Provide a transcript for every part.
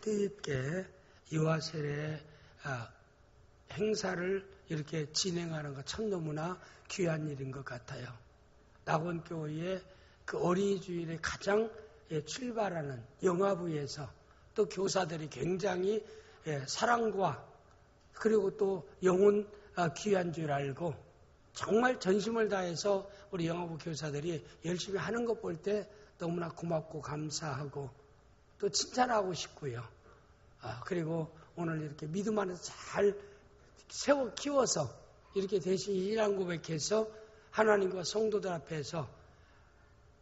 뜻있게 유아세례 행사를 이렇게 진행하는 것 참 너무나 귀한 일인 것 같아요. 낙원교회의 그 어린이 주일에 가장 출발하는 영화부에서 또 교사들이 굉장히 사랑과 그리고 또 영혼 귀한 줄 알고 정말 전심을 다해서 우리 영화부 교사들이 열심히 하는 것 볼 때 너무나 고맙고 감사하고 또 칭찬하고 싶고요. 그리고 오늘 이렇게 믿음 안에서 잘 세워 키워서 이렇게 대신 신앙 고백해서 하나님과 성도들 앞에서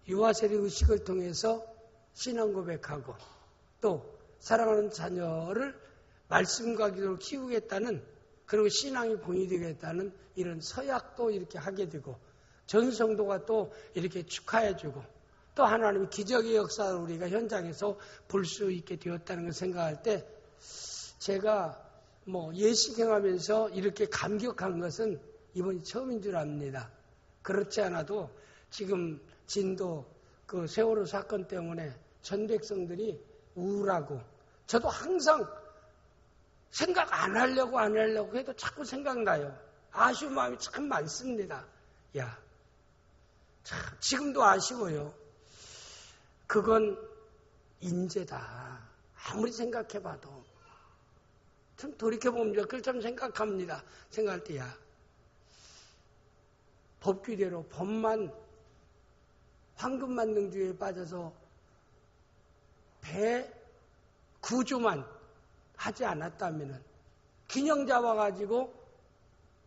유아세례 의식을 통해서 신앙 고백하고 또 사랑하는 자녀를 말씀과 기도로 키우겠다는 그리고 신앙이 본이 되겠다는 이런 서약도 이렇게 하게 되고 전 성도가 또 이렇게 축하해주고 또 하나님의 기적의 역사를 우리가 현장에서 볼 수 있게 되었다는 걸 생각할 때 제가 예식행하면서 이렇게 감격한 것은 이번이 처음인 줄 압니다. 그렇지 않아도 지금 진도 그 세월호 사건 때문에 전 백성들이 우울하고 저도 항상 생각 안 하려고 해도 자꾸 생각나요. 아쉬운 마음이 참 많습니다. 참 지금도 아쉬워요. 그건 인재다. 아무리 생각해봐도. 참 돌이켜보면 그걸 참 생각합니다. 생각할 때 법규대로 법만 황금만능주의에 빠져서 배 구조만 하지 않았다면 균형 잡아가지고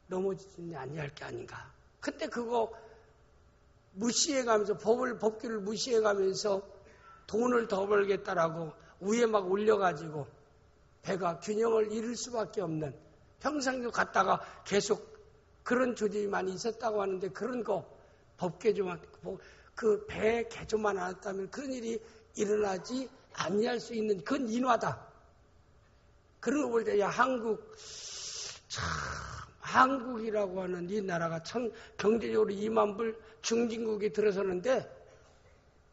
넘어지지 아니할 게 아닌가. 근데 그거 무시해가면서 법규를 무시해가면서 돈을 더 벌겠다라고 위에 막 올려가지고 배가 균형을 잃을 수밖에 없는 평생도 갔다가 계속 그런 조짐이 많이 있었다고 하는데 그런 거 법개조만 그 배 개조만 안 했다면 그런 일이 일어나지 아니할 수 있는 그건 인화다. 그런 거 볼 때 한국이라고 하는 이 나라가 참 경제적으로 2만 불 중진국이 들어서는데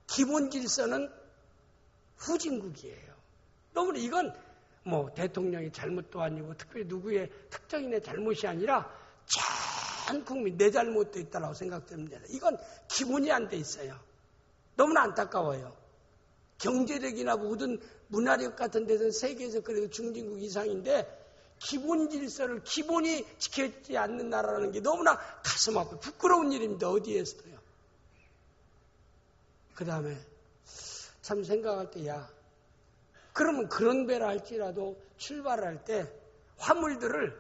기본 질서는 후진국이에요. 너무나 이건 대통령의 잘못도 아니고 특별히 누구의 특정인의 잘못이 아니라 전 국민 내 잘못도 있다고 생각됩니다. 이건 기본이 안 돼 있어요. 너무나 안타까워요. 경제력이나 모든 문화력 같은 데서는 세계에서 그래도 중진국 이상인데 기본 질서를 기본이 지켜지지 않는 나라라는 게 너무나 가슴 아프고 부끄러운 일입니다. 어디에서도요. 그 다음에 참 생각할 때 그러면 그런 배라 할지라도 출발할 때 화물들을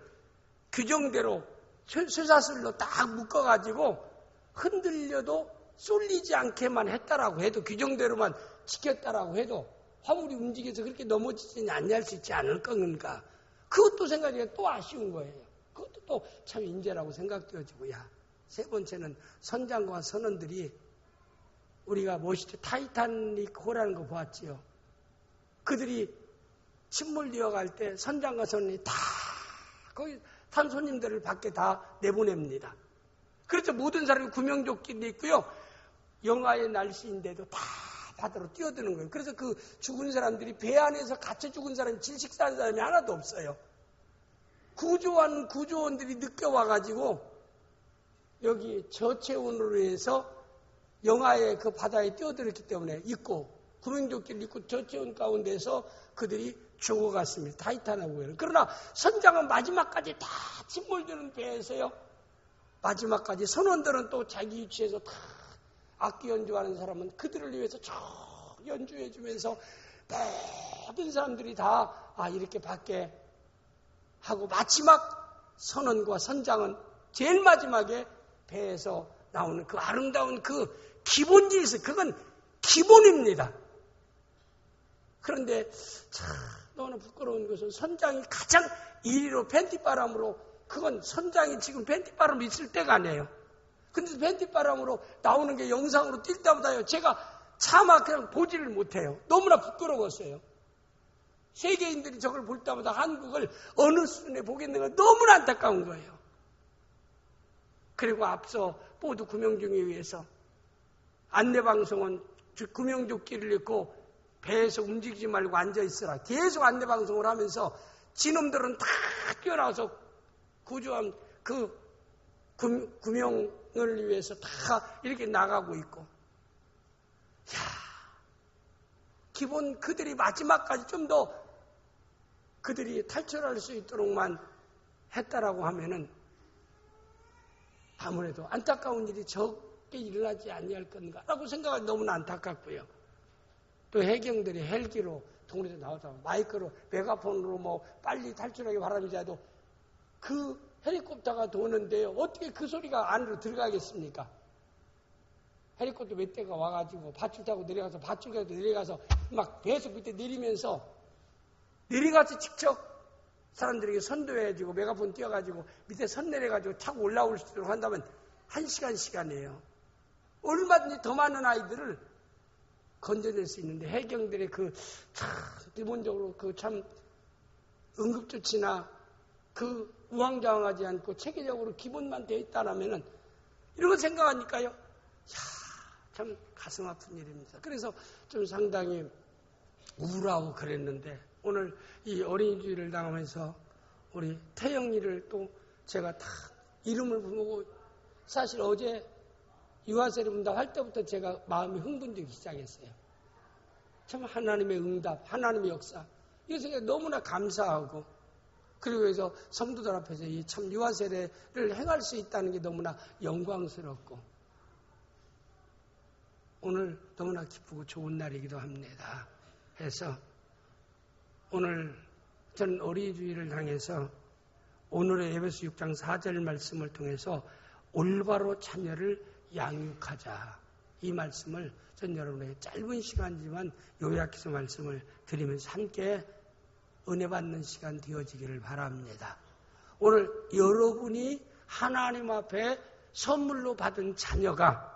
규정대로 쇠사슬로 딱 묶어가지고 흔들려도 쏠리지 않게만 했다라고 해도 규정대로만 지켰다라고 해도 화물이 움직여서 그렇게 넘어지지 않을 수 있지 않을 건가. 그것도 생각하기가 또 아쉬운 거예요. 그것도 또 참 인재라고 생각되어지고 세 번째는 선장과 선원들이 우리가 멋있게 타이타닉 호라는 거 보았지요. 그들이 침몰되어 갈 때 선장과 선원이 다 거기 탄 손님들을 밖에 다 내보냅니다. 그래서 모든 사람이 구명조끼도 있고요. 영하의 날씨인데도 다 바다로 뛰어드는 거예요. 그래서 그 죽은 사람들이 배 안에서 갇혀 죽은 사람이 질식사한 사람이 하나도 없어요. 구조원들이 늦게 와가지고 여기 저체온으로 해서 영하의 그 바다에 뛰어들었기 때문에 있고 구명조끼를 입고 저체온 가운데서 그들이 죽어갔습니다. 타이타닉호에는. 그러나 선장은 마지막까지 다 침몰되는 배에서요. 마지막까지 선원들은 또 자기 위치에서 다 악기 연주하는 사람은 그들을 위해서 쭉 연주해주면서 모든 사람들이 다 이렇게 밖에 하고 마지막 선원과 선장은 제일 마지막에 배에서 나오는 그 아름다운 그 기본 질서, 그건 기본입니다. 그런데 참 너무나 부끄러운 것은 선장이 가장 이리로 팬티바람으로, 그건 선장이 지금 팬티바람으로 있을 때가 아니에요. 근데 팬티바람으로 나오는 게 영상으로 뛸 때마다요, 제가 차마 그냥 보지를 못해요. 너무나 부끄러웠어요. 세계인들이 저걸 볼 때마다 한국을 어느 수준에 보겠는가 너무나 안타까운 거예요. 그리고 앞서 모두 구명중에 의해서 안내방송은 구명조끼를 입고 배에서 움직이지 말고 앉아있으라. 계속 안내방송을 하면서 지놈들은 다 뛰어나와서 구조함 그 구명을 위해서 다 이렇게 나가고 있고. 야, 기본 그들이 마지막까지 좀 더 그들이 탈출할 수 있도록만 했다라고 하면은 아무래도 안타까운 일이 적게 일어나지 아니할 건가라고 생각하기 너무나 안타깝고요. 또 해경들이 헬기로 동네에서 나와서 마이크로 메가폰으로 뭐 빨리 탈출하기 바랍니다 해도 그 헬리콥터가 도는데요. 어떻게 그 소리가 안으로 들어가겠습니까? 헬리콥터 몇 대가 와가지고 밧줄 타고 내려가서 밧줄 타고 내려가서 막 계속 밑에 내리면서 내려가서 직접 사람들에게 선도해가지고 메가폰 띄워가지고 밑에 선 내려가지고 타고 올라올 수 있도록 한다면 1시간이에요. 얼마든지 더 많은 아이들을 건져낼 수 있는데 해경들의 기본적으로 그 참 응급조치나 그 우왕좌왕하지 않고 체계적으로 기본만 되어 있다라면은 이런 거 생각하니까요. 참 가슴 아픈 일입니다. 그래서 좀 상당히 우울하고 그랬는데 오늘 이 어린이주의를 당하면서 우리 태영이를 또 제가 다 이름을 부르고 사실 어제 유아세를 본다 할 때부터 제가 마음이 흥분되기 시작했어요. 참 하나님의 응답, 하나님의 역사 이것에 너무나 감사하고 그리고 그래서 성도들 앞에서 이 참 유아세례를 행할 수 있다는 게 너무나 영광스럽고 오늘 너무나 기쁘고 좋은 날이기도 합니다. 해서 오늘 전 어린이주의를 당해서 오늘의 에베소 6장 4절 말씀을 통해서 올바로 자녀를 양육하자. 이 말씀을 전 여러분에게 짧은 시간이지만 요약해서 말씀을 드리면서 함께 은혜 받는 시간 되어지기를 바랍니다. 오늘 여러분이 하나님 앞에 선물로 받은 자녀가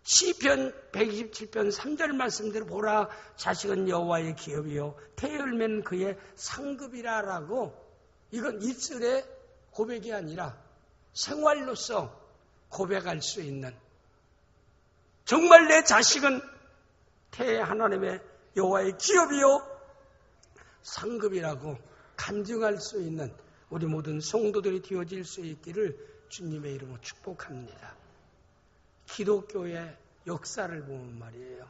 시편 127편 3절 말씀대로 보라 자식은 여호와의 기업이요 태열매는 그의 상급이라라고 이건 입술의 고백이 아니라 생활로서 고백할 수 있는 정말 내 자식은 태 하나님의 여호와의 기업이요 상급이라고 간증할 수 있는 우리 모든 성도들이 되어질 수 있기를 주님의 이름으로 축복합니다. 기독교의 역사를 보면 말이에요.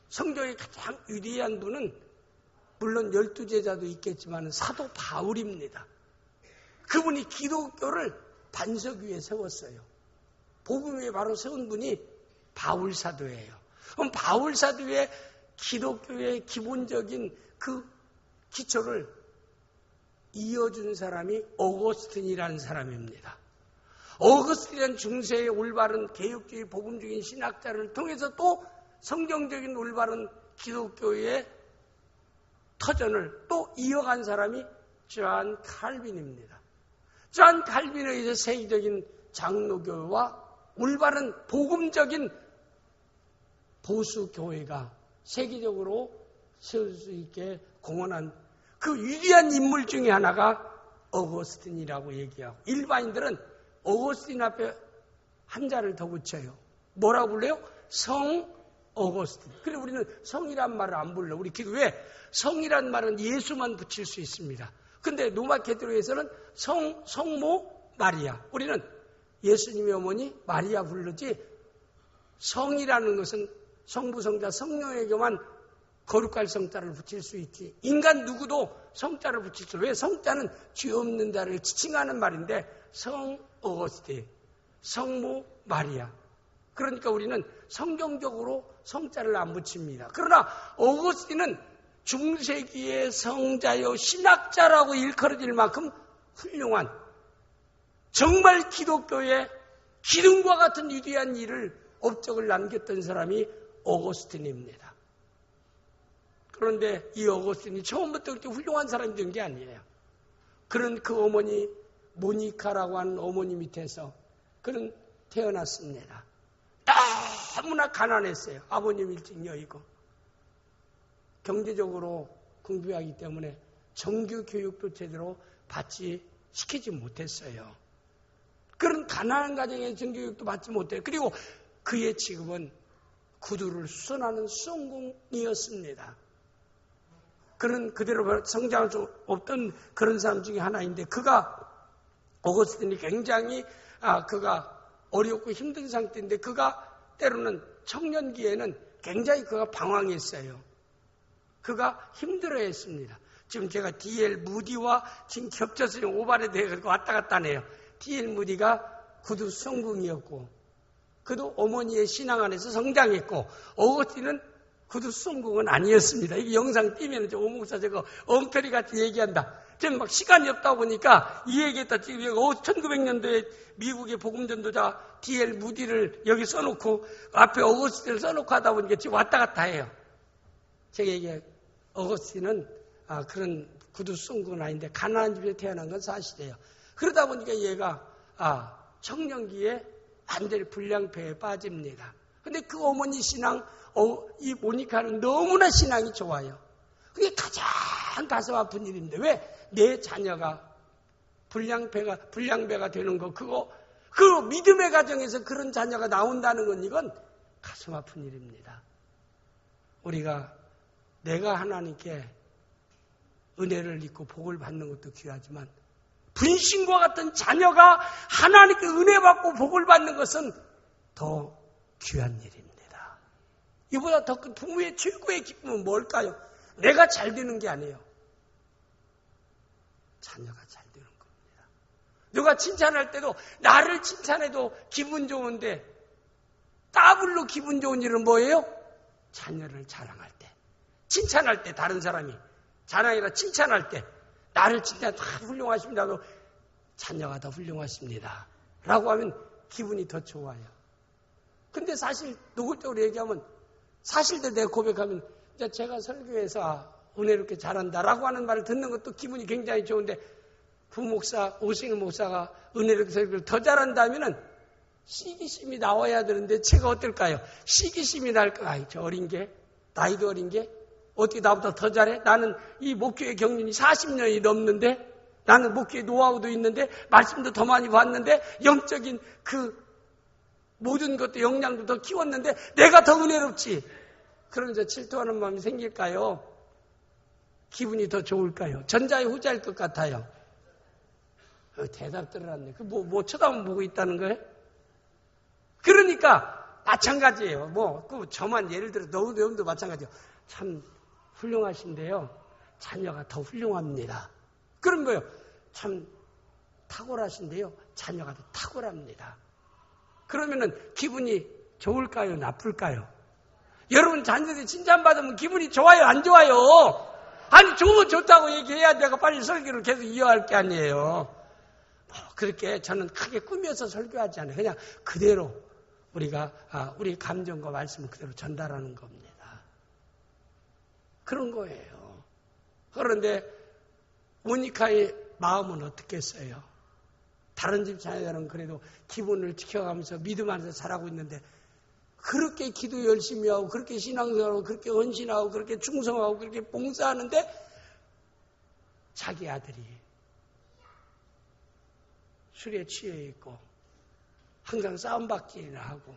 성경의 가장 위대한 분은 물론 12제자도 있겠지만 사도 바울입니다. 그분이 기독교를 반석 위에 세웠어요. 복음 위에 바로 세운 분이 바울 사도예요. 그럼 바울 사도의 기독교의 기본적인 그 기초를 이어준 사람이 어거스틴이라는 사람입니다. 어거스틴이라는 중세의 올바른 개혁주의 복음적인 신학자를 통해서 또 성경적인 올바른 기독교의 터전을 또 이어간 사람이 존 칼빈입니다. 존 칼빈에 의해서 세계적인 장로교와 올바른 복음적인 보수교회가 세계적으로 세울 수 있게 공헌한 그 위대한 인물 중에 하나가 어거스틴이라고 얘기하고 일반인들은 어거스틴 앞에 한자를 더 붙여요. 뭐라고 불러요? 성 어거스틴. 그래 우리는 성이란 말을 안 불러. 우리 기도에 성이란 말은 예수만 붙일 수 있습니다. 근데 로마 캐토릭에서는 성모 마리아. 우리는 예수님의 어머니 마리아 부르지 성이라는 것은 성부, 성자, 성령에게만 거룩할 성자를 붙일 수 있지. 인간 누구도 성자를 붙일 수. 왜? 성자는 죄 없는 자를 지칭하는 말인데 성 어거스틴, 성모 마리아. 그러니까 우리는 성경적으로 성자를 안 붙입니다. 그러나 어거스틴은 중세기의 성자요 신학자라고 일컬어질 만큼 훌륭한 정말 기독교의 기둥과 같은 위대한 일을 업적을 남겼던 사람이 어거스틴입니다. 그런데 이 어거스틴이 처음부터 그렇게 훌륭한 사람이 된 게 아니에요. 그런 그 어머니 모니카라고 하는 어머니 밑에서 그는 태어났습니다. 너무나 가난했어요. 아버님 일찍 여의고 경제적으로 궁핍하기 때문에 정규 교육도 제대로 시키지 못했어요. 그런 가난한 가정의 정규 교육도 받지 못해요. 그리고 그의 직업은 구두를 수선하는 수송공이었습니다. 그는 그대로 성장할 수 없던 그런 사람 중에 하나인데 오거스틴이 굉장히 그가 어렵고 힘든 상태인데 그가 때로는 청년기에는 굉장히 그가 방황했어요. 그가 힘들어했습니다. 지금 제가 D.L. 무디와 지금 겹쳐서 오발에 대해 왔다 갔다 하네요. D.L. 무디가 구두 수송궁이었고 그도 어머니의 신앙 안에서 성장했고 오거스틴은 구두 수송궁은 아니었습니다. 이게 영상 띄면 오목사 저거 엉터리 같이 얘기한다. 지금 막 시간이 없다 보니까 이 얘기했다. 지금 1900년도에 미국의 복음전도자 D.L. 무디를 여기 써놓고 앞에 어거스틴을 써놓고 하다 보니까 지금 왔다 갔다 해요. 제가 얘기해 어거스틴은 그런 구두 수송궁은 아닌데 가난한 집에 태어난 건 사실이에요. 그러다 보니까 얘가 청년기에 완전히 불량패에 빠집니다. 근데 그 어머니 신앙, 이 모니카는 너무나 신앙이 좋아요. 그게 가장 가슴 아픈 일인데 왜 내 자녀가 불량배가 되는 거 그 믿음의 가정에서 그런 자녀가 나온다는 건 이건 가슴 아픈 일입니다. 내가 하나님께 은혜를 입고 복을 받는 것도 귀하지만 분신과 같은 자녀가 하나님께 은혜 받고 복을 받는 것은 더 귀한 일입니다. 이보다 더 큰 부모의 최고의 기쁨은 뭘까요? 내가 잘 되는 게 아니에요. 자녀가 잘 되는 겁니다. 누가 칭찬할 때도 나를 칭찬해도 기분 좋은데 더블로 기분 좋은 일은 뭐예요? 자녀를 자랑할 때. 칭찬할 때 다른 사람이 자랑이라 칭찬할 때 나를 칭찬 다 훌륭하십니다고 자녀가 더 훌륭하십니다 라고 하면 기분이 더 좋아요. 근데 사실 노골적으로 얘기하면 사실대로 내가 고백하면 제가 설교에서 은혜롭게 잘한다라고 하는 말을 듣는 것도 기분이 굉장히 좋은데 부목사, 오승일 목사가 은혜롭게 설교를 더 잘한다면은 시기심이 나와야 되는데 제가 어떨까요? 시기심이 날까? 저 어린 게 나이도 어린 게 어떻게 나보다 더 잘해? 나는 이 목회의 경륜이 40년이 넘는데 나는 목회의 노하우도 있는데 말씀도 더 많이 봤는데 영적인 그 모든 것도 역량도 더 키웠는데 내가 더 은혜롭지. 그러면서 질투하는 마음이 생길까요? 기분이 더 좋을까요? 전자의 후자일 것 같아요. 대답들을 하네. 뭐 쳐다보고 있다는 거예요? 그러니까 마찬가지예요. 저만 예를 들어 너도 마찬가지예요. 참 훌륭하신데요. 자녀가 더 훌륭합니다. 그런 거예요. 참 탁월하신데요. 자녀가 더 탁월합니다. 그러면은 기분이 좋을까요? 나쁠까요? 여러분 자녀들이 칭찬받으면 기분이 좋아요? 안 좋아요? 아니 좋다고 얘기해야 내가 빨리 설교를 계속 이어갈 게 아니에요. 그렇게 저는 크게 꾸며서 설교하지 않아요. 그냥 그대로 우리 감정과 말씀을 그대로 전달하는 겁니다. 그런 거예요. 그런데 모니카의 마음은 어떻겠어요? 다른 집 자녀들은 그래도 기분을 지켜가면서 믿음 안에서 살아가고 있는데 그렇게 기도 열심히 하고 그렇게 신앙생활하고 그렇게 헌신하고 그렇게 충성하고 그렇게 봉사하는데 자기 아들이 술에 취해 있고 항상 싸움박질이나 하고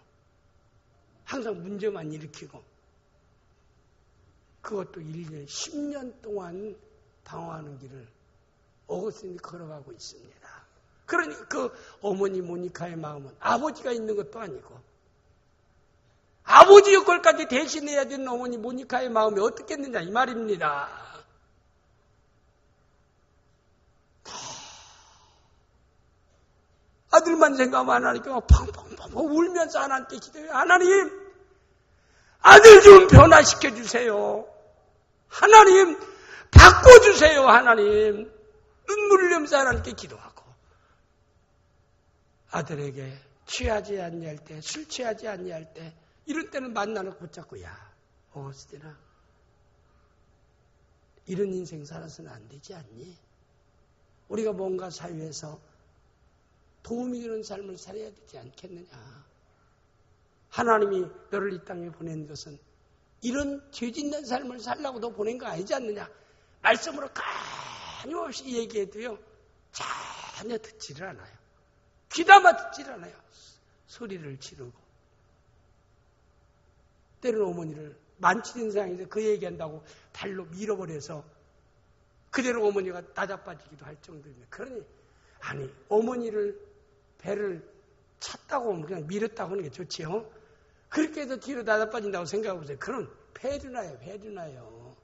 항상 문제만 일으키고 그것도 1년, 10년 동안 방황하는 길을 어거스틴이 걸어가고 있습니다. 그러니 그 어머니 모니카의 마음은 아버지가 있는 것도 아니고 아버지 역할까지 대신해야 되는 어머니 모니카의 마음이 어떻겠느냐 이 말입니다. 아들만 생각하면 하나님께 막 팡팡팡 울면서 하나님께 기도해요. 하나님 아들 좀 변화시켜 주세요. 하나님 바꿔주세요. 하나님 눈물 흘리면서 하나님께 기도하고 아들에게 취하지 아니할 때, 술 취하지 아니할 때 이런 때는 만나는 붙잡고 야 어거스틴아 이런 인생 살아서는 안 되지 않니? 우리가 뭔가 사회에서 도움이 되는 삶을 살아야 되지 않겠느냐? 하나님이 너를 이 땅에 보낸 것은 이런 죄 짓는 삶을 살라고 너 보낸 거 아니지 않느냐? 말씀으로 끊임없이 얘기해도요 전혀 듣지를 않아요. 귀담아 듣지를 않아요. 소리를 지르고 때로는 어머니를 만취된 상황에서 그 얘기한다고 발로 밀어버려서 그대로 어머니가 나자빠지기도 할 정도입니다. 그러니 아니 어머니를 배를 찼다고 하면 그냥 밀었다고 하는 게 좋지요. 그렇게 해서 뒤로 나자빠진다고 생각해보세요. 그건 폐류나요.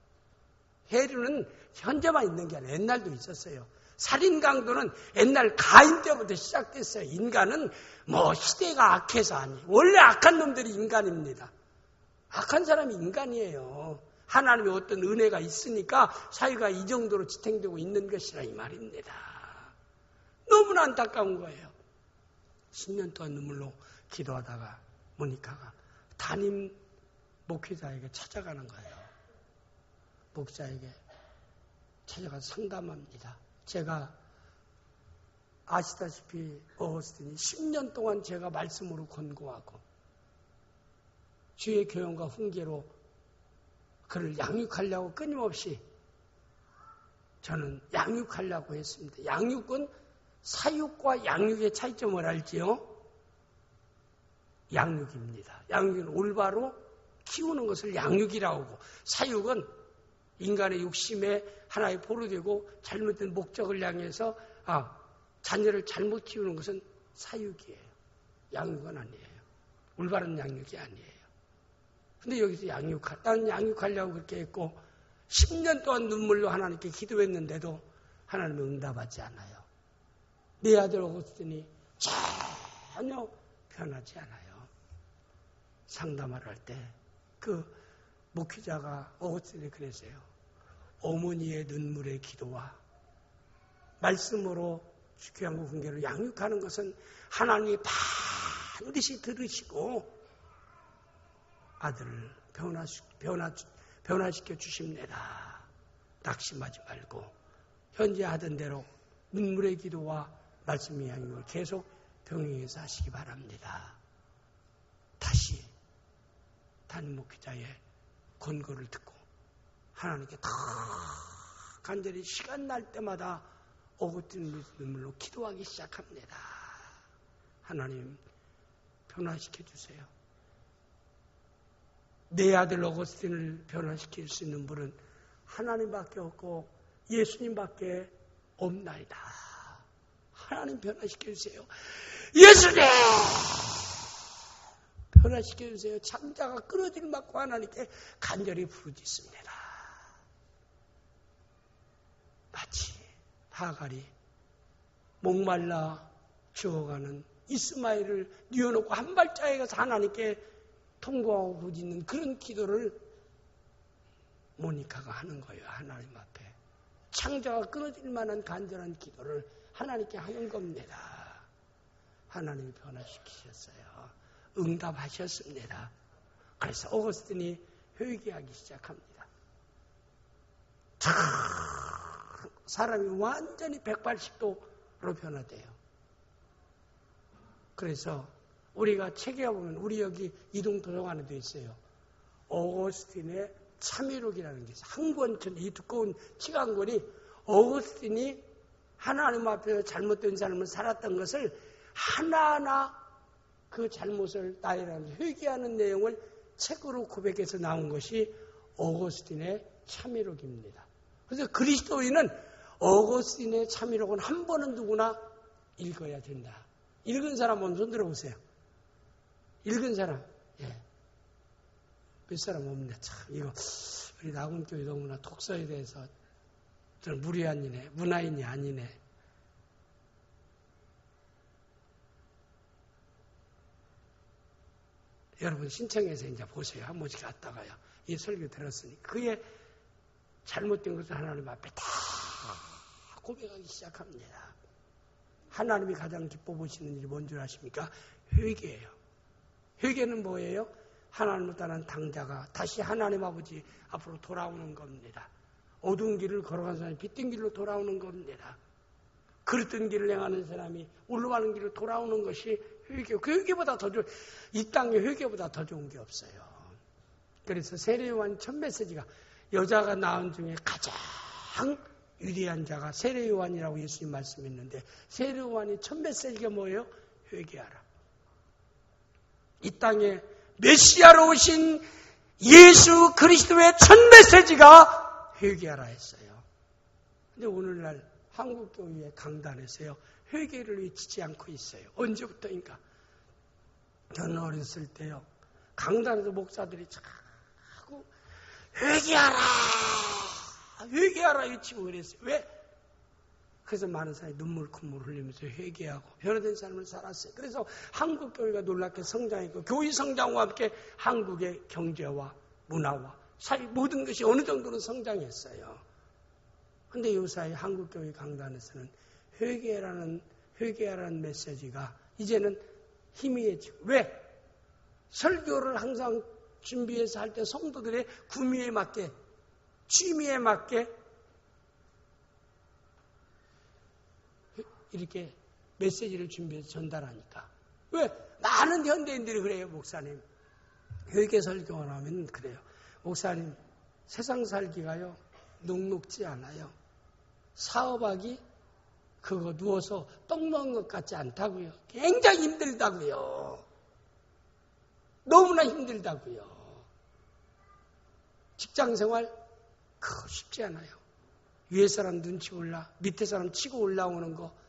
폐류는 현재만 있는 게 아니라 옛날도 있었어요. 살인 강도는 옛날 가인 때부터 시작됐어요. 인간은 뭐 시대가 악해서 아니에요. 원래 악한 놈들이 인간입니다. 악한 사람이 인간이에요. 하나님의 어떤 은혜가 있으니까 사회가 이 정도로 지탱되고 있는 것이라 이 말입니다. 너무나 안타까운 거예요. 10년 동안 눈물로 기도하다가 모니카가 담임 목회자에게 찾아가는 거예요. 목사에게 찾아가서 상담합니다. 제가 아시다시피 어거스틴이 10년 동안 제가 말씀으로 권고하고 주의 교훈과 훈계로 그를 양육하려고 끊임없이 저는 양육하려고 했습니다. 양육은 사육과 양육의 차이점을 알지요? 양육입니다. 양육은 올바로 키우는 것을 양육이라고 하고 사육은 인간의 욕심에 하나의 포로되고 잘못된 목적을 향해서 자녀를 잘못 키우는 것은 사육이에요. 양육은 아니에요. 올바른 양육이 아니에요. 근데 여기서 나는 양육하려고 그렇게 했고 10년 동안 눈물로 하나님께 기도했는데도 하나님은 응답하지 않아요. 내 아들 어거스틴이 전혀 변하지 않아요. 상담을 할 때 그 목회자가 어거스틴이 그랬어요. 어머니의 눈물의 기도와 말씀으로 귀한 훈계를 양육하는 것은 하나님이 반드시 들으시고 아들을 변화시켜 주십니다. 낙심하지 말고 현재 하던 대로 눈물의 기도와 말씀의 양육을 계속 병행해서 하시기 바랍니다. 다시 담임 목회자의 권고를 듣고 하나님께 더 간절히 시간 날 때마다 어거스틴 눈물로 기도하기 시작합니다. 하나님 변화시켜 주세요. 내 아들 어거스틴을 변화시킬 수 있는 분은 하나님밖에 없고 예수님밖에 없나이다. 하나님 변화시켜 주세요. 예수님 변화시켜 주세요. 창자가 끊어질 맞고 하나님께 간절히 부르짖습니다. 마치 하갈이 목말라 죽어가는 이스마엘을 뉘어놓고 한 발자에 가서 하나님께 통곡하고 부르짖는 그런 기도를 모니카가 하는 거예요. 하나님 앞에 창자가 끊어질 만한 간절한 기도를 하나님께 하는 겁니다. 하나님이 변화시키셨어요. 응답하셨습니다. 그래서 어거스틴이 회개하기 시작합니다. 사람이 완전히 180도로 변화돼요. 그래서 우리가 책에 보면 우리 여기 이동도서관에 돼 있어요. 어거스틴의 참회록이라는 게 있어요. 한 권쯤 이 두꺼운 책 한 권이 어거스틴이 하나님 앞에서 잘못된 삶을 살았던 것을 하나하나 그 잘못을 나이라면서 회개하는 내용을 책으로 고백해서 나온 것이 어거스틴의 참회록입니다. 그래서 그리스도인은 어거스틴의 참회록은 한 번은 누구나 읽어야 된다. 읽은 사람 한번 손 들어보세요. 읽은 사람, 예. 몇 사람 없네. 참, 이거, 우리 나군교회 너무나 독서에 대해서 저는 무리한이네, 문화인이 아니네. 여러분 신청해서 이제 보세요. 한 번씩 갔다가요. 이 설교 들었으니 그의 잘못된 것을 하나님 앞에 다 고백하기 시작합니다. 하나님이 가장 기뻐 보시는 일이 뭔 줄 아십니까? 회개예요. 회개는 뭐예요? 하나님을 떠난 당자가 다시 하나님 아버지 앞으로 돌아오는 겁니다. 어두운 길을 걸어간 사람이 빛된 길로 돌아오는 겁니다. 그릇된 길을 행하는 사람이 올라가는 길로 돌아오는 것이 회개. 그 회개보다 더 좋은, 이 땅의 회개보다 더 좋은 게 없어요. 그래서 세례요한 첫 메시지가 여자가 낳은 중에 가장 위대한 자가 세례요한이라고 예수님 말씀했는데 세례요한이 첫 메시지가 뭐예요? 회개하라. 이 땅에 메시아로 오신 예수 그리스도의 첫 메시지가 회개하라 했어요. 근데 오늘날 한국교회 강단에서요, 회개를 외치지 않고 있어요. 언제부터인가? 저는 어렸을 때요, 강단에서 목사들이 자꾸 회개하라! 회개하라! 외치고 그랬어요. 왜? 그래서 많은 사람이 눈물 콧물 흘리면서 회개하고 변화된 삶을 살았어요. 그래서 한국교회가 놀랍게 성장했고, 교회 성장과 함께 한국의 경제와 문화와 사회 모든 것이 어느 정도는 성장했어요. 그런데 요사이 한국교회 강단에서는 회개하라는 메시지가 이제는 희미해지고, 왜? 설교를 항상 준비해서 할 때 성도들의 구미에 맞게, 취미에 맞게 이렇게 메시지를 준비해서 전달하니까. 왜? 많은 현대인들이 그래요, 목사님. 회개 설교를 하면 그래요. 목사님, 세상 살기가요, 녹록지 않아요. 사업하기, 그거 누워서 똥 먹는 것 같지 않다고요. 굉장히 힘들다고요. 너무나 힘들다고요. 직장생활, 그거 쉽지 않아요. 위에 사람 눈치 올라, 밑에 사람 치고 올라오는 거,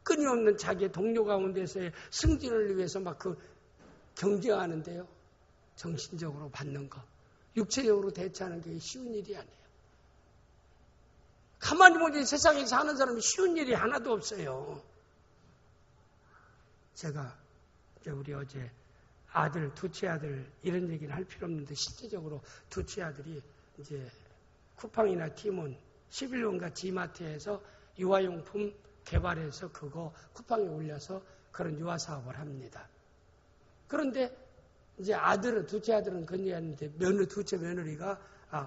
끊임없는 자기의 동료 가운데서의 승진을 위해서 막 경쟁하는데요. 정신적으로 받는 거, 육체적으로 대처하는 게 쉬운 일이 아니에요. 가만히 보니 세상에 사는 사람이 쉬운 일이 하나도 없어요. 제가 우리 어제 아들, 둘째 아들 이런 얘기는 할 필요 없는데, 실제적으로 둘째 아들이 이제 쿠팡이나 티몬, 11원가 지마트에서 유아용품 개발해서 그거 쿠팡에 올려서 그런 유아 사업을 합니다. 그런데 이제 둘째 아들은 건의했는데 둘째 며느리가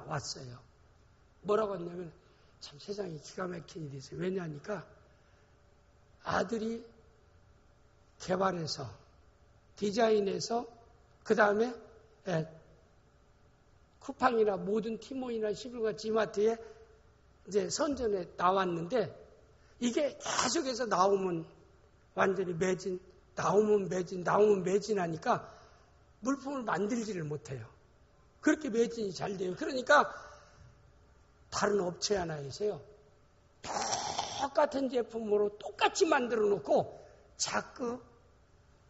왔어요. 뭐라고 했냐면, 참 세상에 기가 막힌 일이 있어요. 왜냐하니까 아들이 개발해서 디자인해서 그 다음에 쿠팡이나 모든 티몬이나 11가 지마트에 이제 선전에 나왔는데, 이게 계속해서 나오면 완전히 매진, 나오면 매진 하니까 물품을 만들지를 못해요. 그렇게 매진이 잘 돼요. 그러니까 다른 업체 하나에서요, 똑같은 제품으로 똑같이 만들어 놓고 자꾸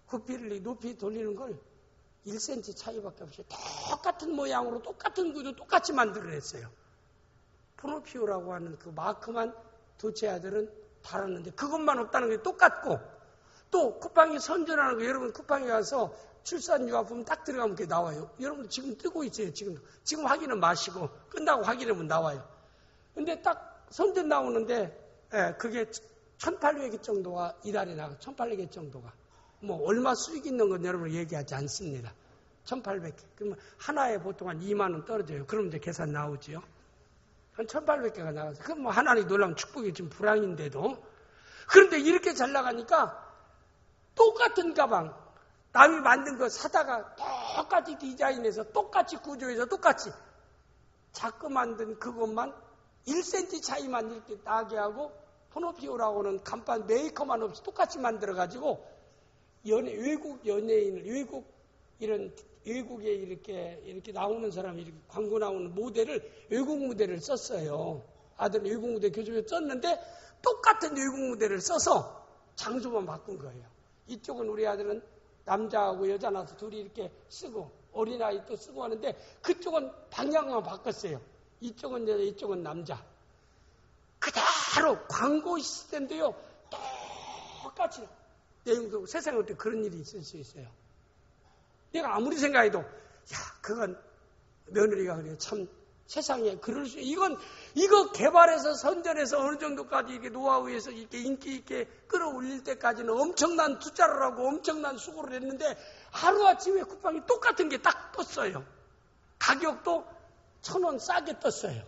구피를 높이 돌리는 걸 1cm 차이밖에 없어요. 똑같은 모양으로 똑같은 구조 똑같이 만들어냈어요. 포노피오라고 하는 그 마크만 둘째 아들은 달았는데 그것만 없다는 게 똑같고, 또 쿠팡이 선전하는 거, 여러분 쿠팡에 가서 출산 유아품 딱 들어가면 그게 나와요. 여러분 지금 뜨고 있어요. 지금 확인은 마시고 끝나고 확인하면 나와요. 근데 딱 선전 나오는데 그게 1,800개 정도가 이달에 나가. 1,800개 정도가 뭐 얼마 수익 있는 건 여러분 얘기하지 않습니다. 1,800개. 그러면 하나에 보통 한 2만 원 떨어져요. 그러면 이제 계산 나오지요. 한 1,800개가 나가서, 그럼 뭐 하나님 놀라면 축복이 지금 불황인데도. 그런데 이렇게 잘 나가니까 똑같은 가방, 남이 만든 거 사다가 똑같이 디자인해서 똑같이 구조해서 똑같이 자꾸 만든 그것만 1cm 차이만 이렇게 나게 하고, 포노피오라고 하는 간판 메이커만 없이 똑같이 만들어가지고 외국 연예인을, 외국에 이렇게 나오는 사람이 이렇게 광고 나오는 모델을, 외국 모델을 썼어요. 아들은 외국 모델 교수에 썼는데 똑같은 외국 모델을 써서 장소만 바꾼 거예요. 이쪽은 우리 아들은 남자하고 여자 나서 둘이 이렇게 쓰고, 어린아이 또 쓰고 하는데, 그쪽은 방향만 바꿨어요. 이쪽은 여자, 이쪽은 남자. 그대로 광고 시스템도요, 똑같이. 내용도 세상에 어떻게 그런 일이 있을 수 있어요. 내가 아무리 생각해도, 그건 며느리가 그래요. 참 세상에 그럴 수, 이거 개발해서 선전해서 어느 정도까지 이렇게 노하우에서 이렇게 인기 있게 끌어올릴 때까지는 엄청난 투자를 하고 엄청난 수고를 했는데, 하루아침에 쿠팡이 똑같은 게 딱 떴어요. 가격도 1,000원 싸게 떴어요.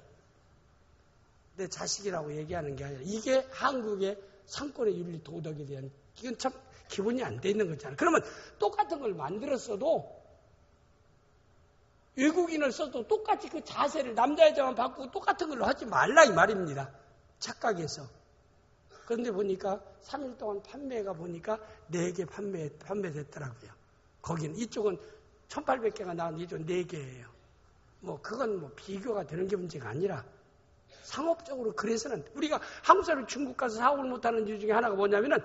내 자식이라고 얘기하는 게 아니라, 이게 한국의 상권의 윤리 도덕에 대한, 이건 참 기본이 안 돼 있는 거잖아요. 그러면 똑같은 걸 만들었어도, 외국인을 써도 똑같이 그 자세를 남자 여자만 바꾸고 똑같은 걸로 하지 말라 이 말입니다. 착각해서. 그런데 보니까 3일 동안 판매가 보니까 4개 판매됐더라고요. 거기는 이쪽은 1,800개가 나왔는데 이쪽은 4개예요. 그건 비교가 되는 게 문제가 아니라 상업적으로 그래서는 우리가 한국 사람이 중국 가서 사업을 못하는 이유 중에 하나가 뭐냐면은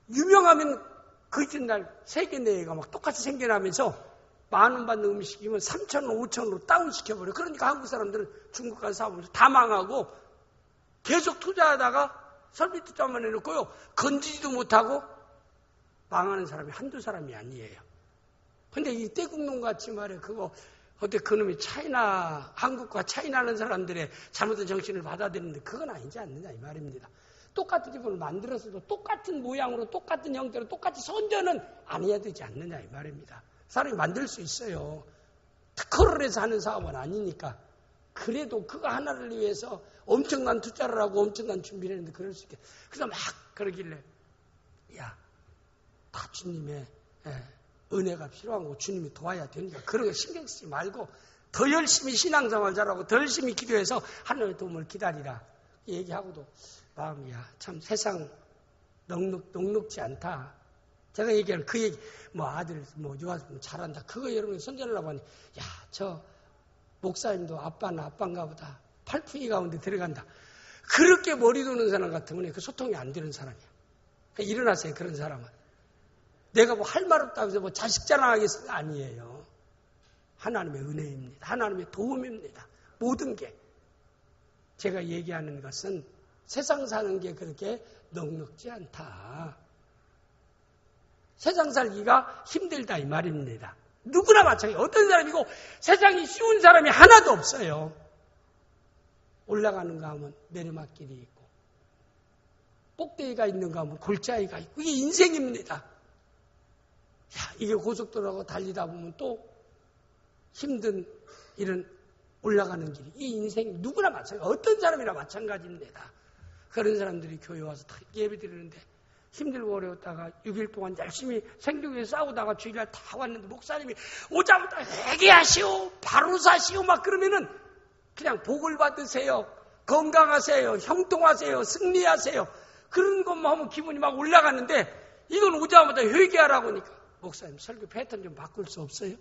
유명하면 그 이튿날 세계 내외가 막 똑같이 생겨나면서 10,000원 받는 음식이면 3,000원, 5,000원으로 다운시켜버려. 그러니까 한국 사람들은 중국 가서 사업을 다 망하고 계속 투자하다가 설비 투자만 해놓고요. 건지지도 못하고 망하는 사람이 한두 사람이 아니에요. 근데 이 떼국농 같이 말이에요. 어때 그놈이 한국과 차이나는 사람들의 잘못된 정신을 받아들이는데 그건 아니지 않느냐 이 말입니다. 똑같은 집을 만들었어도 똑같은 모양으로 똑같은 형태로 똑같이 선전은 안 해야 되지 않느냐 이 말입니다. 사람이 만들 수 있어요. 특허를 해서 하는 사업은 아니니까. 그래도 그거 하나를 위해서 엄청난 투자를 하고 엄청난 준비를 했는데 그럴 수 있게. 그래서 막 그러길래 다 주님의 은혜가 필요한 거고 주님이 도와야 되니까 그런 거 신경 쓰지 말고 더 열심히 신앙생활 잘하고 더 열심히 기도해서 하나님의 도움을 기다리라. 얘기하고도 마음이 참 세상 넉넉지 않다. 제가 얘기하는 그 얘기, 아들, 유아서 잘한다. 그거 여러분이 손절하려고 하니, 저 목사님도 아빠인가 보다. 팔풍이 가운데 들어간다. 그렇게 머리 도는 사람 같으면 그 소통이 안 되는 사람이야. 그러니까 일어나세요, 그런 사람은. 내가 할 말 없다고 해서 자식 자랑하겠어요? 아니에요. 하나님의 은혜입니다. 하나님의 도움입니다. 모든 게. 제가 얘기하는 것은 세상 사는 게 그렇게 넉넉지 않다. 세상 살기가 힘들다 이 말입니다. 누구나 마찬가지. 어떤 사람이고 세상이 쉬운 사람이 하나도 없어요. 올라가는가 하면 내리막길이 있고 꼭대기가 있는가 하면 골짜기가 있고 이게 인생입니다. 이게 고속도로하고 달리다 보면 또 힘든 이런 올라가는 길이 이 인생 누구나 마찬가지. 어떤 사람이나 마찬가지입니다. 그런 사람들이 교회 와서 다 예배 드리는데 힘들고 어려웠다가 6일 동안 열심히 생존 위해서 싸우다가 주일날 다 왔는데 목사님이 오자마자 회개하시오, 바로 사시오 막 그러면은 그냥 복을 받으세요, 건강하세요, 형통하세요, 승리하세요 그런 것만 하면 기분이 막 올라가는데 이건 오자마자 회개하라고 하니까 목사님 설교 패턴 좀 바꿀 수 없어요?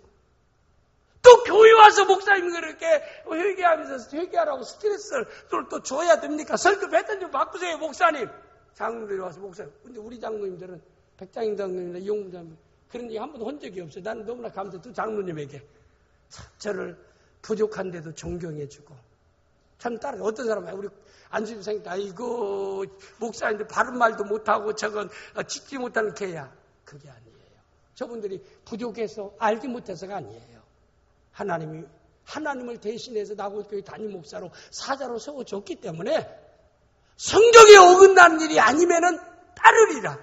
또 교회 와서 목사님 그렇게 회개하면서 회개하라고 스트레스를 또 줘야 됩니까? 설교 패턴 좀 바꾸세요 목사님. 장로들이 와서 목사님. 근데 우리 장로님들은 백장인 장로님이나 이용문 장로님 그런 얘기 한 번도 한 적이 없어요. 나는 너무나 감사해요. 또 장로님에게 저를 부족한데도 존경해주고 참 따라 어떤 사람은 우리 안수님 생각 아이고 목사님들 바른 말도 못하고 저건 짓지 못하는 개야. 그게 아니에요. 저분들이 부족해서 알지 못해서가 아니에요. 하나님을 대신해서 나고교회 담임 목사로 사자로 세워줬기 때문에 성경에 어긋나는 일이 아니면은 따르리라.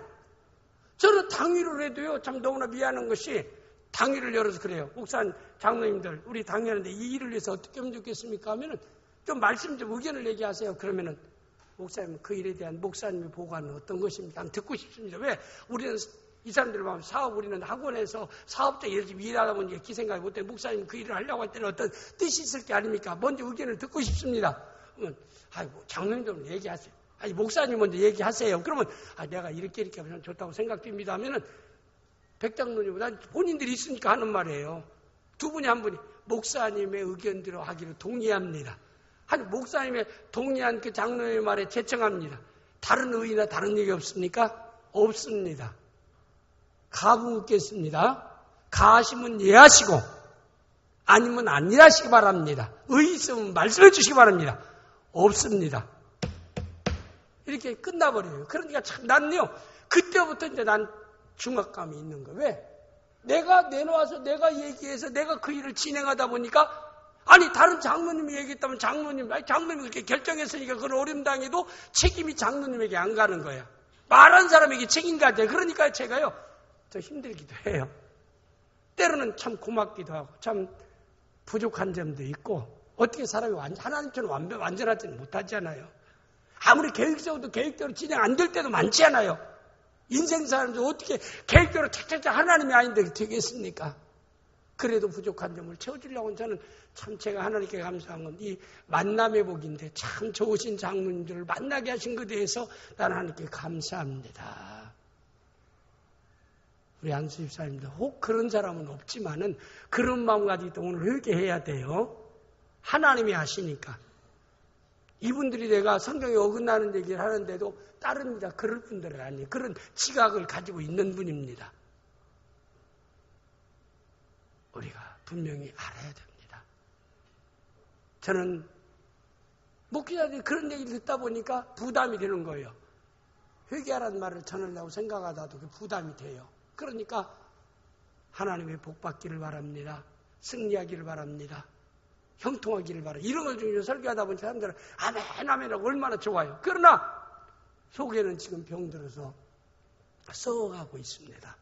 저는 당위를 해도요, 참 너무나 미안한 것이 당위를 열어서 그래요. 목사님, 장로님들, 우리 당위하는데 이 일을 위해서 어떻게 하면 좋겠습니까? 하면은 좀 말씀 좀 의견을 얘기하세요. 그러면은 목사님 그 일에 대한 목사님의 보고는 어떤 것입니까? 듣고 싶습니다. 왜? 우리는 이 사람들 보면 우리는 학원에서 사업자 열심히 일하다 보니까 그 생각이 못해. 목사님 그 일을 하려고 할 때는 어떤 뜻이 있을 게 아닙니까? 먼저 의견을 듣고 싶습니다. 그러면 장로님 좀 얘기하세요. 목사님 먼저 얘기하세요. 그러면 내가 이렇게 하면 좋다고 생각됩니다 하면은 백장로님보다 본인들이 있으니까 하는 말이에요. 두 분이 한 분이 목사님의 의견대로 하기로 동의합니다. 목사님의 동의한 그 장로의 말에 제청합니다. 다른 의의나 다른 얘기 없습니까? 없습니다. 가묻겠습니다. 가하시면 예하시고 아니면 안 일하시기 바랍니다. 의의 있으면 말씀해 주시기 바랍니다. 없습니다. 이렇게 끝나버려요. 그러니까 참 나는요 그때부터 이제 난 중압감이 있는 거예요. 왜? 내가 내놓아서 내가 얘기해서 내가 그 일을 진행하다 보니까 다른 장로님이 얘기했다면 장로님이 그렇게 결정했으니까 그걸 어림당해도 책임이 장로님에게 안 가는 거야. 말한 사람에게 책임가 돼. 그러니까 제가요 더 힘들기도 해요. 때로는 참 고맙기도 하고 참 부족한 점도 있고 어떻게 사람이 하나님처럼 완전하지는 못하잖아요. 아무리 계획대로 진행 안 될 때도 많지 않아요. 인생 사람들 어떻게 계획대로 착착착 하나님이 아닌데 되겠습니까? 그래도 부족한 점을 채워주려고 저는 참 제가 하나님께 감사한 건 이 만남의 복인데 참 좋으신 장로님들을 만나게 하신 것에 대해서 나는 하나님께 감사합니다. 우리 안수 집사님도 혹 그런 사람은 없지만은 그런 마음 가지고 오늘 회개해야 돼요. 하나님이 하시니까. 이분들이 내가 성경에 어긋나는 얘기를 하는데도 따릅니다. 그럴 분들은 아니에요. 그런 지각을 가지고 있는 분입니다. 우리가 분명히 알아야 됩니다. 저는 목회자들이 그런 얘기를 듣다 보니까 부담이 되는 거예요. 회개하라는 말을 전하려고 생각하다도 부담이 돼요. 그러니까 하나님의 복 받기를 바랍니다. 승리하기를 바랍니다. 형통하기를 바랍니다. 이런 걸 중에서 설교하다 보니 사람들은 아멘 아멘하고 얼마나 좋아요. 그러나 속에는 지금 병들어서 썩어가고 있습니다.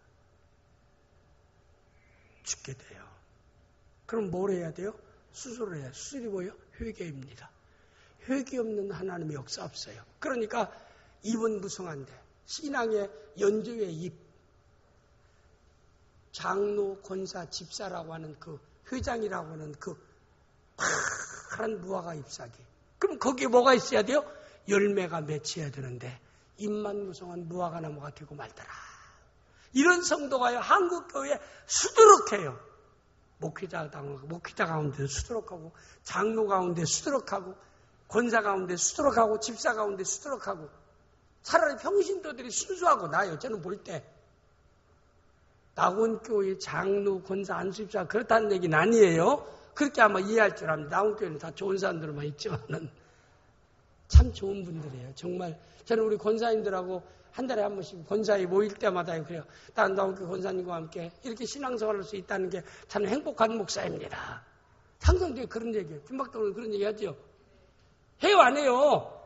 죽게 돼요. 그럼 뭘 해야 돼요? 수술을 해야 돼요. 수술이 뭐예요? 회개입니다. 회개 없는 하나님의 역사 없어요. 그러니까 입은 무성한데 신앙의 연주의 입, 장로, 권사, 집사라고 하는 그 회장이라고 하는 그 파란 무화과 잎사귀. 그럼 거기에 뭐가 있어야 돼요? 열매가 맺혀야 되는데 입만 무성한 무화과 나무가 되고 말더라. 이런 성도가요, 한국교회에 수두룩해요. 목회자 가운데 수두룩하고, 장로 가운데 수두룩하고, 권사 가운데 수두룩하고, 집사 가운데 수두룩하고, 차라리 평신도들이 순수하고 나요. 저는 볼 때. 낙원교회 장로, 권사, 안수집사 그렇다는 얘기는 아니에요. 그렇게 아마 이해할 줄 압니다. 낙원교회는 다 좋은 사람들만 있지만은 참 좋은 분들이에요. 정말 저는 우리 권사님들하고 한 달에 한 번씩 권사에 모일 때마다 그래요. 다른 낙원교회 권사님과 함께 이렇게 신앙생활할 수 있다는 게 저는 행복한 목사입니다. 항상 그런 얘기예요. 김박동은 그런 얘기 하죠. 해요, 안 해요?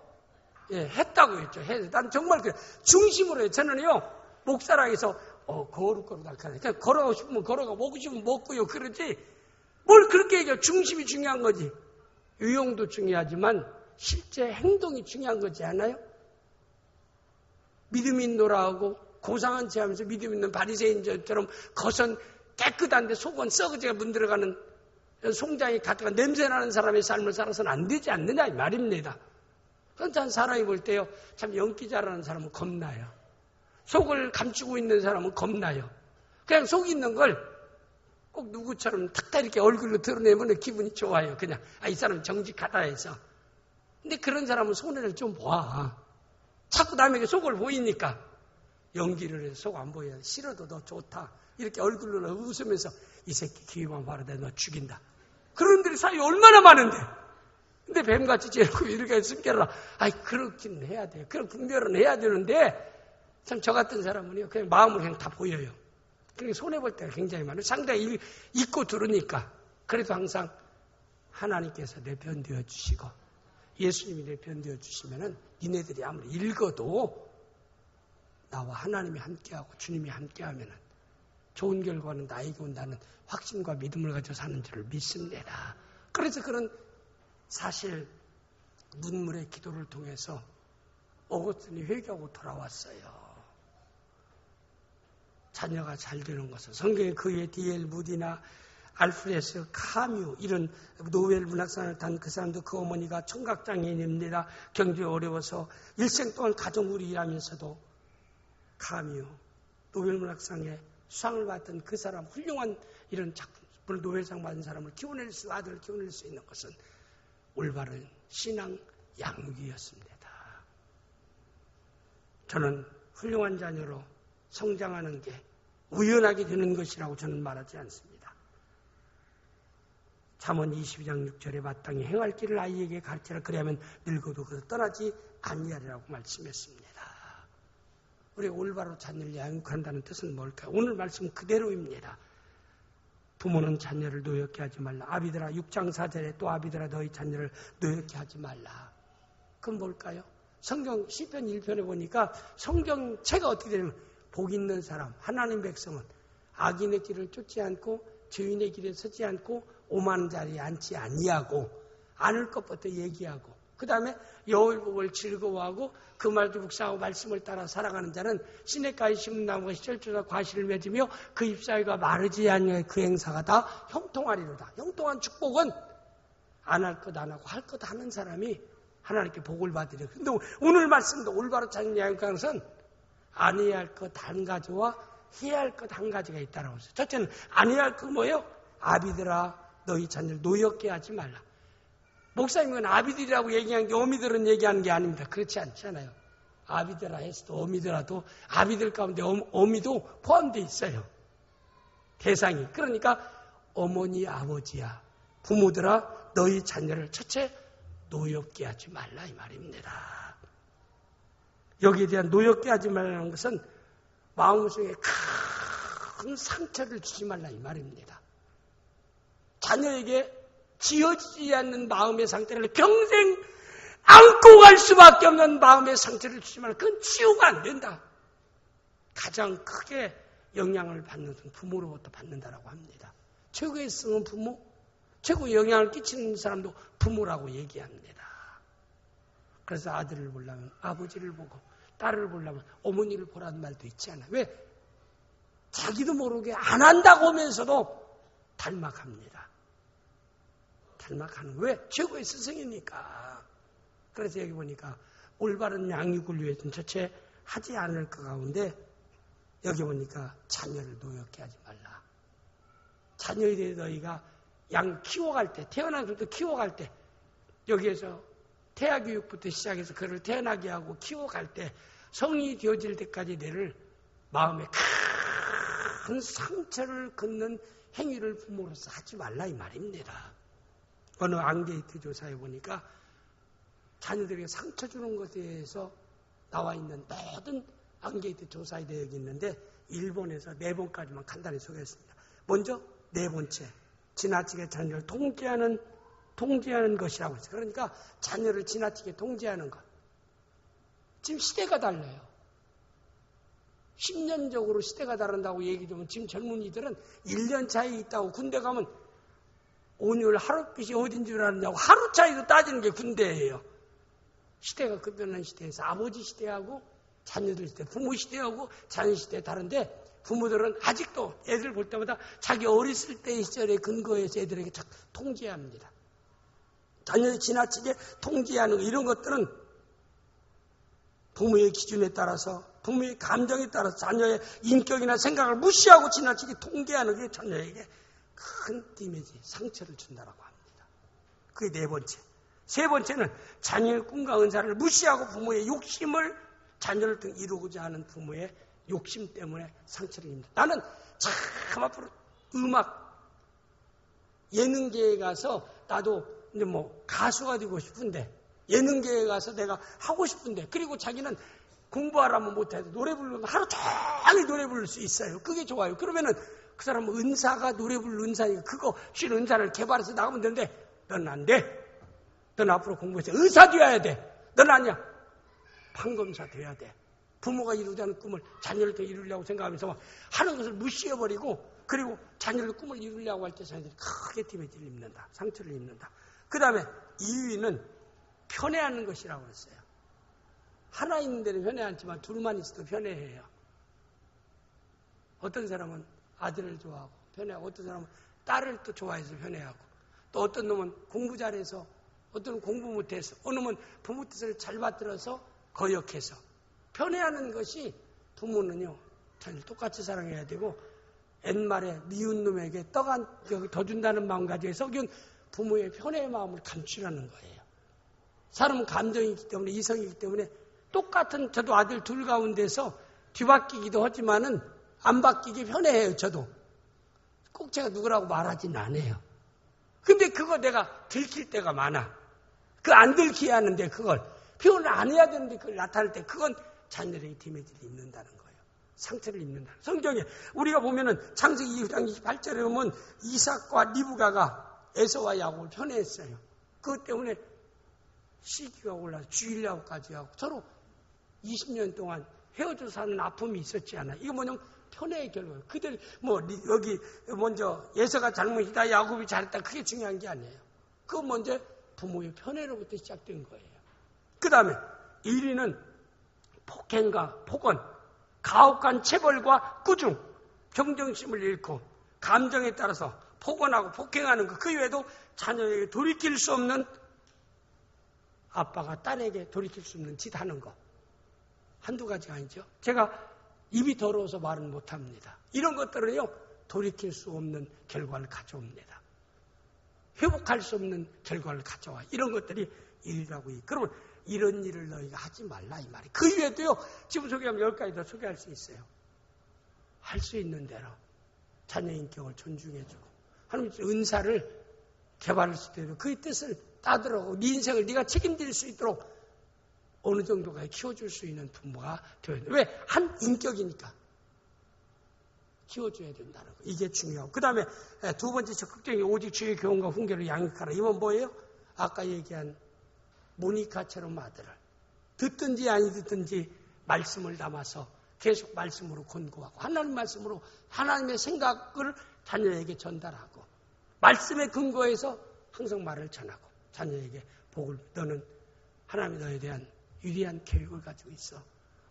예, 했다고 했죠. 난 정말 그래. 중심으로 해요. 저는요, 목사랑에서 거룩거룩 할까요? 그냥 걸어가고 싶으면 걸어가고, 먹고 싶으면 먹고요. 그러지. 뭘 그렇게 얘기해요. 중심이 중요한 거지. 유형도 중요하지만 실제 행동이 중요한 거지 않아요? 믿음 인도라고 고상한 채 하면서 믿음 있는 바리새인처럼 겉은 깨끗한데 속은 썩어지게 문들어가는 송장이 가득한 냄새나는 사람의 삶을 살아서는 안 되지 않느냐 이 말입니다. 그런데 사람이 볼 때요, 참 연기 잘하는 사람은 겁나요. 속을 감추고 있는 사람은 겁나요. 그냥 속 있는 걸 꼭 누구처럼 탁탁 이렇게 얼굴로 드러내면 기분이 좋아요. 그냥 이 사람 정직하다 해서. 근데 그런 사람은 손해를 좀 봐. 자꾸 남에게 속을 보이니까 연기를 해서 속 안 보여. 싫어도 너 좋다. 이렇게 얼굴로 웃으면서 이 새끼 기회만 바라다 너 죽인다. 그런 들이 사이에 얼마나 많은데. 근데 뱀같이 째고 이렇게 숨겨라. 그렇긴 해야 돼요. 그런 분별은 해야 되는데 참 저 같은 사람은요, 그냥 마음을 그냥 다 보여요. 그러니까 손해볼 때가 굉장히 많아요. 상당히 읽고 들으니까. 그래도 항상 하나님께서 내 편 되어주시고 예수님이 내 편 되어주시면은 니네들이 아무리 읽어도 나와 하나님이 함께하고 주님이 함께하면은 좋은 결과는 나에게 온다는 확신과 믿음을 가지고 사는 줄을 믿습니다. 그래서 그런 사실 눈물의 기도를 통해서 어거스틴이 회개하고 돌아왔어요. 자녀가 잘 되는 것은 성경에 그의 D.L. 무디나 알프레스, 카뮤 이런 노벨 문학상을 탄 그 사람도 그 어머니가 청각장애인입니다. 경제가 어려워서 일생 동안 가정으로 일하면서도 카뮤 노벨 문학상에 수상을 받던 그 사람 훌륭한 이런 작품을 노벨상 받은 사람을 키워낼 수 아들을 키워낼 수 있는 것은 올바른 신앙 양육이었습니다. 저는 훌륭한 자녀로 성장하는 게 우연하게 되는 것이라고 저는 말하지 않습니다. 잠언 22장 6절에 마땅히 행할 길을 아이에게 가르치라. 그래야면 늙어도 그를 떠나지 아니하리라고 말씀했습니다. 우리가 올바로 자녀를 양육한다는 뜻은 뭘까요? 오늘 말씀 그대로입니다. 부모는 자녀를 노엽게 하지 말라. 아비들아 6장 4절에 또 아비들아 너희 자녀를 노엽게 하지 말라. 그건 뭘까요? 성경 시편 1편에 보니까 성경체가 어떻게 되냐면 복 있는 사람, 하나님 백성은 악인의 길을 쫓지 않고 죄인의 길에 서지 않고 오만 자리에 앉지 아니하고 않을 것부터 얘기하고 그 다음에 여호와의 복을 즐거워하고 그 말도 묵상하고 말씀을 따라 살아가는 자는 시냇가에 심은 나무가 시절조차 과실을 맺으며 그 잎사귀가 마르지 아니하여 그 행사가 다 형통하리로다. 형통한 축복은 안 할 것 안 하고 할 것 하는 사람이 하나님께 복을 받으려. 근데 오늘 말씀도 올바로 자녀 양육하는 것은 안 해야 할 것 한 가지와 해야 할 것 한 가지가 있다고 했어요. 첫째는 안 해야 할 것 뭐예요? 아비들아 너희 자녀를 노엽게 하지 말라. 목사님은 아비들이라고 얘기한 게 어미들은 얘기하는 게 아닙니다. 그렇지 않잖아요. 아비들아 해서도 어미더라도 아비들 가운데 어미도 포함되어 있어요. 대상이. 그러니까 어머니 아버지야 부모들아 너희 자녀를 첫째 노엽게 하지 말라 이 말입니다. 여기에 대한 노엽게 하지 말라는 것은 마음속에 큰 상처를 주지 말라 이 말입니다. 자녀에게 지어지지 않는 마음의 상태를 평생 안고 갈 수밖에 없는 마음의 상처를 주지 말라. 그건 치유가 안 된다. 가장 크게 영향을 받는 부모로부터 받는다라고 합니다. 최고의 성은 부모, 최고의 영향을 끼치는 사람도 부모라고 얘기합니다. 그래서 아들을 보려면 아버지를 보고 딸을 보려면 어머니를 보라는 말도 있지 않아요. 왜? 자기도 모르게 안 한다고 하면서도 닮아갑니다. 닮아가는 왜? 최고의 스승이니까. 그래서 여기 보니까 올바른 양육을 위해서는 첫째 하지 않을 것 가운데 여기 보니까 자녀를 노엽게 하지 말라. 자녀에 대해 너희가 양 키워갈 때, 태어나서부터 키워갈 때, 여기에서 태아교육부터 시작해서 그를 태어나게 하고 키워갈 때 성이 되어질 때까지 내를 마음에 큰 상처를 긋는 행위를 부모로서 하지 말라 이 말입니다. 어느 앙게이트 조사에 보니까 자녀들에게 상처 주는 것에 대해서 나와 있는 모든 앙게이트 조사에 대해 여기 있는데 일본에서 4번까지만 간단히 소개했습니다. 먼저 4번째 지나치게 자녀를 통제하는 것이라고 했어요. 그러니까 자녀를 지나치게 통제하는 것. 지금 시대가 달라요. 10년적으로 시대가 다른다고 얘기하면 지금 젊은이들은 1년 차이 있다고 군대 가면 오늘 하룻빛이 어딘 줄 아느냐고 하루 차이도 따지는 게 군대예요. 시대가 급변한 시대에서 아버지 시대하고 자녀들 시대, 부모 시대하고 자녀 시대 다른데 부모들은 아직도 애들 볼 때마다 자기 어렸을 때의 시절에 근거해서 애들에게 통제합니다. 자녀를 지나치게 통제하는 이런 것들은 부모의 기준에 따라서 부모의 감정에 따라서 자녀의 인격이나 생각을 무시하고 지나치게 통제하는 게 자녀에게 큰 데미지, 상처를 준다라고 합니다. 그게 4번째. 3번째는 자녀의 꿈과 은사를 무시하고 부모의 욕심을 자녀를 이루고자 하는 부모의 욕심 때문에 상처를 입니다. 나는 참 앞으로 음악 예능계에 가서 나도 이제 가수가 되고 싶은데 예능계에 가서 내가 하고 싶은데 그리고 자기는 공부하라면 못해도 노래 부르면 하루 종일 노래 부를 수 있어요. 그게 좋아요. 그러면은 그 사람은 은사가 노래 부르는 은사니까 그거 신 은사를 개발해서 나가면 되는데 넌 안 돼. 넌 앞으로 공부해서 의사 되어야 돼. 넌 아니야. 판검사 돼야 돼. 부모가 이루자는 꿈을 자녀를 더 이루려고 생각하면서 막 하는 것을 무시해버리고 그리고 자녀를 꿈을 이루려고 할 때 자녀들이 크게 데미지를 입는다. 상처를 입는다. 그 다음에 2위는 편애하는 것이라고 했어요. 하나 있는 데는 편애 않지만 둘만 있어도 편애해요. 어떤 사람은 아들을 좋아하고 편애하고 어떤 사람은 딸을 또 좋아해서 편애하고 또 어떤 놈은 공부 잘해서 어떤 놈은 공부 못해서 어느 놈은 부모 뜻을 잘 받들어서 거역해서 편애하는 것이 부모는요 자녀를 똑같이 사랑해야 되고 옛말에 미운 놈에게 떡 한 개 더 준다는 마음 가지고 해서 부모의 편애의 마음을 감추라는 거예요. 사람은 감정이 있기 때문에 이성이기 때문에 똑같은 저도 아들 둘 가운데서 뒤바뀌기도 하지만은 안 바뀌게 편애해요. 저도 꼭 제가 누구라고 말하지는 않아요. 근데 그거 내가 들킬 때가 많아. 그 안 들키게 하는데 그걸 표현을 안 해야 되는데 그걸 나타낼 때 그건 자녀에게 데미지를 입는다는 거예요. 상처를 입는다. 성경에 우리가 보면은 창세기 2장 28절에 보면 이삭과 리브가가 에서와 야곱을 편애했어요. 그것 때문에 시기가 올라서 죽이려고까지 하고 서로 20년 동안 헤어져 사는 아픔이 있었지 않아. 이거 뭐냐면 편애의 결과예요. 그들 여기 먼저 에서가 잘못이다 야곱이 잘했다 그게 중요한 게 아니에요. 그건 먼저 부모의 편애로부터 시작된 거예요. 그 다음에 1위는 폭행과 폭언, 가혹한 체벌과 꾸중, 경정심을 잃고 감정에 따라서 폭언하고 폭행하는 것. 그 외에도 자녀에게 돌이킬 수 없는 아빠가 딸에게 돌이킬 수 없는 짓 하는 것. 한두 가지가 아니죠. 제가 입이 더러워서 말은 못합니다. 이런 것들은요 돌이킬 수 없는 결과를 가져옵니다. 회복할 수 없는 결과를 가져와. 이런 것들이 일이라고. 그러면 이런 일을 너희가 하지 말라 이 말이. 그 이외에도요. 지금 소개하면 10가지 더 소개할 수 있어요. 할 수 있는 대로 자녀 인격을 존중해주고 하나님 은사를 개발할 수 있도록 그의 뜻을 따들어오고 네 인생을 네가 책임질 수 있도록 어느 정도까지 키워줄 수 있는 부모가 되어야 돼. 왜? 한 인격이니까 키워줘야 된다는 거. 이게 중요하고. 그 다음에 두 번째 적극적인 오직 주의 교훈과 훈계를 양육하라. 이건 뭐예요? 아까 얘기한 모니카처럼 아들을 듣든지 아니 듣든지 말씀을 담아서 계속 말씀으로 권고하고 하나님 말씀으로 하나님의 생각을 자녀에게 전달하고 말씀에 근거해서 항상 말을 전하고 자녀에게 복을 너는 하나님이 너에 대한 유리한 교육을 가지고 있어.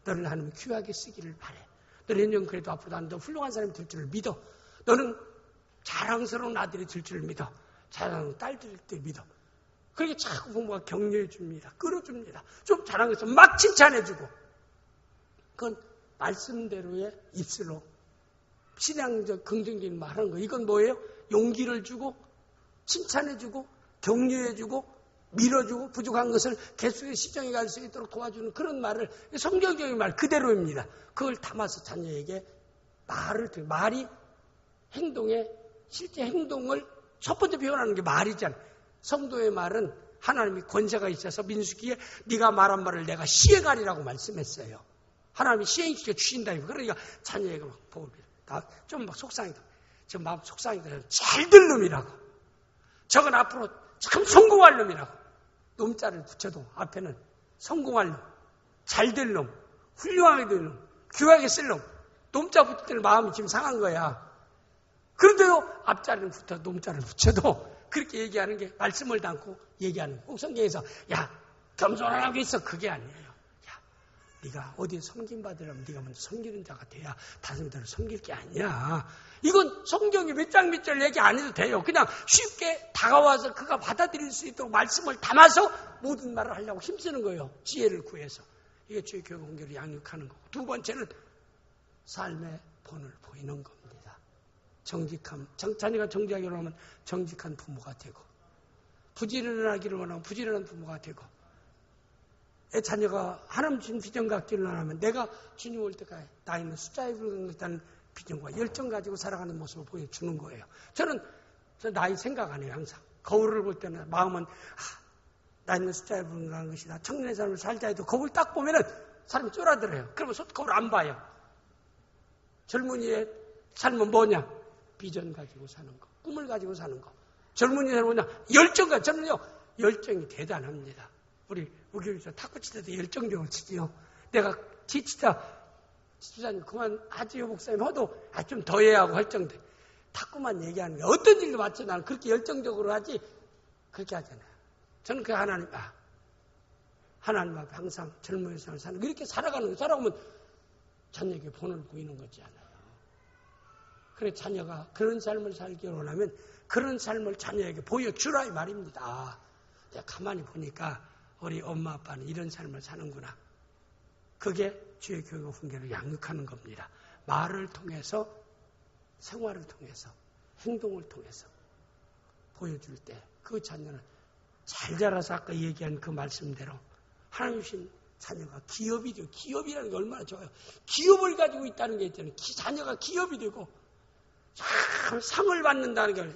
너를 하나님이 귀하게 쓰기를 바래. 너는 년 그래도 앞으로 난 더 훌륭한 사람이 될 줄을 믿어. 너는 자랑스러운 아들이 될 줄을 믿어. 자랑스러운 딸들이 될 줄을 믿어. 그렇게 자꾸 부모가 격려해 줍니다. 끌어줍니다. 좀 자랑해서 막 칭찬해주고. 그건 말씀대로의 입술로 신앙적 긍정적인 말하는 거예요. 이건 뭐예요? 용기를 주고 칭찬해주고 격려해주고 밀어주고 부족한 것을 계속해서 시정해 갈 수 있도록 도와주는 그런 말을 성경적인 말 그대로입니다. 그걸 담아서 자녀에게 말이 행동에 실제 행동을 첫 번째 표현하는 게 말이잖아요. 성도의 말은 하나님이 권세가 있어서 민수기에 네가 말한 말을 내가 시행하리라고 말씀했어요. 하나님이 시행시켜 주신다. 그러니까 자녀에게 막 복을 빌어. 좀 막 속상이다. 지금 마음 속상이다. 잘 될 놈이라고. 저건 앞으로 참 성공할 놈이라고. 놈자를 붙여도 앞에는 성공할 놈, 잘 될 놈, 훌륭하게 될 놈, 귀하게 쓸 놈. 놈자 붙을 때는 마음이 지금 상한 거야. 그런데요, 앞자리는 붙어 놈자를 붙여도 그렇게 얘기하는 게 말씀을 담고 얘기하는 거예요. 꼭 성경에서 야, 겸손하게 있어. 그게 아니에요. 야, 네가 어디에 섬김받으려면 네가 먼저 섬기는 자가 돼야 다른 데를 섬길 게 아니야. 이건 성경이 몇 장 몇 절 얘기 안 해도 돼요. 그냥 쉽게 다가와서 그가 받아들일 수 있도록 말씀을 담아서 모든 말을 하려고 힘쓰는 거예요. 지혜를 구해서. 이게 주의 교육 훈계를 양육하는 거고. 두 번째는 삶의 본을 보이는 겁니다. 정직함. 자녀가 정직하기를 원하면 정직한 부모가 되고 부지런하기를 원하면 부지런한 부모가 되고 자녀가 하나님 주신 비전 갖기를 원하면 내가 주님 올 때까지 나 있는 숫자에 불과한 비전과 열정 가지고 살아가는 모습을 보여주는 거예요. 저는 나이 생각 안 해요. 항상. 거울을 볼 때는 마음은 나 있는 숫자에 불과한 것이다. 청년의 삶을 살자 해도 거울 딱 보면은 사람이 쫄아들어요. 그러면 거울 안 봐요. 젊은이의 삶은 뭐냐? 비전 가지고 사는 거. 꿈을 가지고 사는 거. 젊은이의 삶은 뭐냐? 열정가. 저는요. 열정이 대단합니다. 우리 우교에서 탁구 칠 때도 열정적으로 치지요. 내가 지치다 집사님 그만하지요 목사님 해도 좀 더 해야 하고 할 정도. 탁구만 얘기하는 거야. 어떤 일도 맞죠. 나는 그렇게 열정적으로 하지 그렇게 하잖아요. 저는 그 하나님 앞에 항상 젊은 세상을 사는 거. 이렇게 살아가는 거. 살아가면 자녀에게 본을 보이는 거지 않아요. 그래 자녀가 그런 삶을 살기 원하면 그런 삶을 자녀에게 보여주라 이 말입니다. 내가 가만히 보니까 우리 엄마 아빠는 이런 삶을 사는구나. 그게 주의 교육과 훈계를 양육하는 겁니다. 말을 통해서 생활을 통해서 행동을 통해서 보여줄 때 그 자녀는 잘 자라서 아까 얘기한 그 말씀대로 하나님 주신 자녀가 기업이죠. 기업이라는 게 얼마나 좋아요. 기업을 가지고 있다는 게 있잖아요. 자녀가 기업이 되고 참 상을 받는다는 게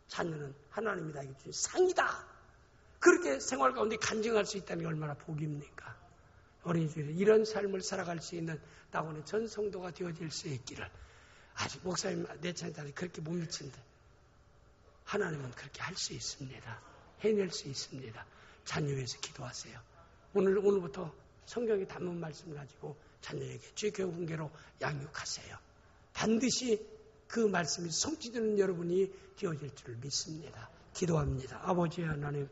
자녀는 하나님이 나에게 주신 상이다. 그렇게 생활 가운데 간증할 수 있다는 게 얼마나 복입니까? 우리 이런 삶을 살아갈 수 있는 나오는 전 성도가 되어질 수 있기를. 아직 목사님 내 찬양에 그렇게 못 미친데 하나님은 그렇게 할 수 있습니다. 해낼 수 있습니다. 자녀 위해서 기도하세요. 오늘부터 성경에 담은 말씀 가지고 자녀에게 주의 교육 훈계로 양육하세요. 반드시 그 말씀이 성취되는 여러분이 되어질 줄을 믿습니다. 기도합니다. 아버지 하나님.